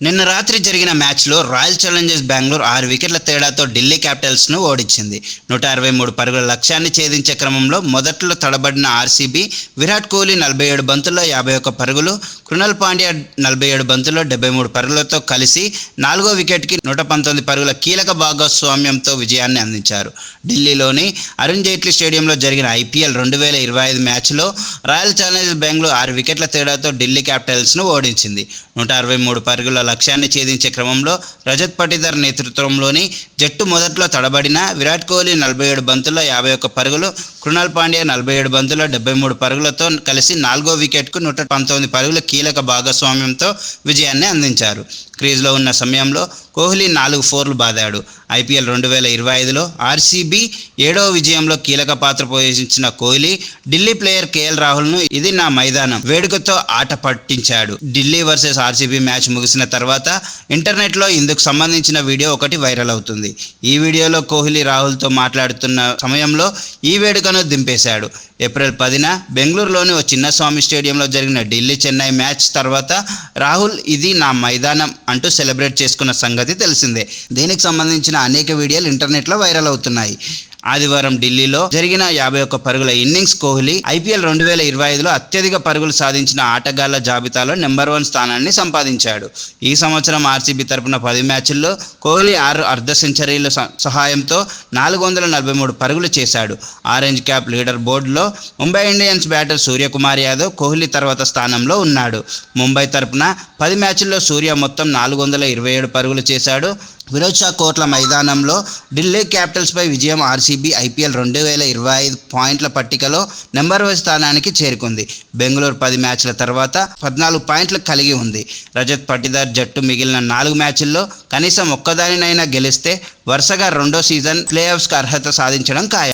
నిన్న రాత్రి జరిగిన మ్యాచ్లో రాయల్ ఛాలెంజర్స్ బెంగళూరు 6 వికెట్ల తేడాతో ఢిల్లీ క్యాపిటల్స్ను ఓడించింది. 163 పరుగుల లక్ష్యాన్ని ఛేదించే క్రమంలో మొదట్లో తడబడిన ఆర్సీబీ విరాట్ కోహ్లీ 47 బంతుల్లో 51 పరుగులు, కృణాల్ పాండ్యా 47 బంతుల్లో 73 పరుగులతో కలిసి 4వ వికెట్కి 119 పరుగుల కీలక భాగస్వామ్యంతో విజయాన్ని అందించారు. ఢిల్లీలోని అరుణ్ జైట్లీ స్టేడియంలో జరిగిన ఐపీఎల్ 2025 మ్యాచ్లో రాయల్ ఛాలెంజర్స్ బెంగళూరు 6 వికెట్ల తేడాతో ఢిల్లీ క్యాపిటల్స్ను ఓడించింది. 163 పరుగుల లక్ష్యాన్ని ఛేదించే క్రమంలో రజత్ పటిదార్ నేతృత్వంలోని జట్టు మొదట్లో తడబడిన విరాట్ కోహ్లీ 47 బంతుల్లో 51 పరుగులు, కృణాల్ పాండ్యా 47 బంతుల్లో 73 పరుగులతో కలిసి 4వ వికెట్కు 119 పరుగుల కీలక భాగస్వామ్యంతో విజయాన్ని అందించారు. క్రీజ్లో ఉన్న సమయంలో కోహ్లీ 4 ఫోర్లు బాదాడు. ఐపీఎల్ 2025లో ఆర్సీబీ 7వ విజయంలో కీలక పాత్ర పోషించిన కోహ్లీ ఢిల్లీ ప్లేయర్ కేఎల్ రాహుల్ను ఇది నా మైదానం వేడుకతో ఆట పట్టించాడు. ఢిల్లీ వర్సెస్ ఆర్సీబీ మ్యాచ్ ముగిసిన తర్వాత ఇంటర్నెట్లో ఇందుకు సంబంధించిన వీడియో ఒకటి వైరల్ అవుతుంది. ఈ వీడియోలో కోహ్లీ రాహుల్తో మాట్లాడుతున్న సమయంలో ఈ వేడుకను దింపేశాడు. ఏప్రిల్ 10న బెంగళూరులోని ఓ చిన్నస్వామి స్టేడియంలో జరిగిన ఢిల్లీ చెన్నై మ్యాచ్ తర్వాత రాహుల్ ఇది నా మైదానం అంటూ సెలబ్రేట్ చేసుకున్న సంగతి తెలిసిందే. దీనికి సంబంధించిన అనేక వీడియోలు ఇంటర్నెట్లో వైరల్ అవుతున్నాయి. ఆదివారం ఢిల్లీలో జరిగిన 51 పరుగుల ఇన్నింగ్స్ కోహ్లీ ఐపీఎల్ 2025లో అత్యధిక పరుగులు సాధించిన ఆటగాళ్ల జాబితాలో నెంబర్ 1 స్థానాన్ని సంపాదించాడు. ఈ సంవత్సరం ఆర్సీబీ తరపున 10 మ్యాచ్ల్లో కోహ్లీ 6 అర్ధ సెంచరీల సహాయంతో 443 పరుగులు చేశాడు. ఆరెంజ్ క్యాప్ లీడర్ బోర్డులో ముంబై ఇండియన్స్ బ్యాటర్ సూర్యకుమార్ యాదవ్ కోహ్లీ తర్వాత స్థానంలో ఉన్నాడు. ముంబై తరపున 10 మ్యాచ్ల్లో సూర్య మొత్తం 427 పరుగులు చేశాడు. ఫిరోజ్ షా కోట్ల మైదానంలో ఢిల్లీ క్యాపిటల్స్పై విజయం ఆర్సీబీ ఐపీఎల్ 2025 పాయింట్ల పట్టికలో నెంబర్ 1 స్థానానికి చేరుకుంది. బెంగళూరు 10 మ్యాచ్ల తర్వాత 14 పాయింట్లు కలిగి ఉంది. రజత్ పటిదార్ జట్టు మిగిలిన 4 మ్యాచ్ల్లో కనీసం ఒక్కదానినైనా గెలిస్తే వరుసగా 2వ సీజన్ ప్లేఆఫ్స్కి అర్హత సాధించడం ఖాయం.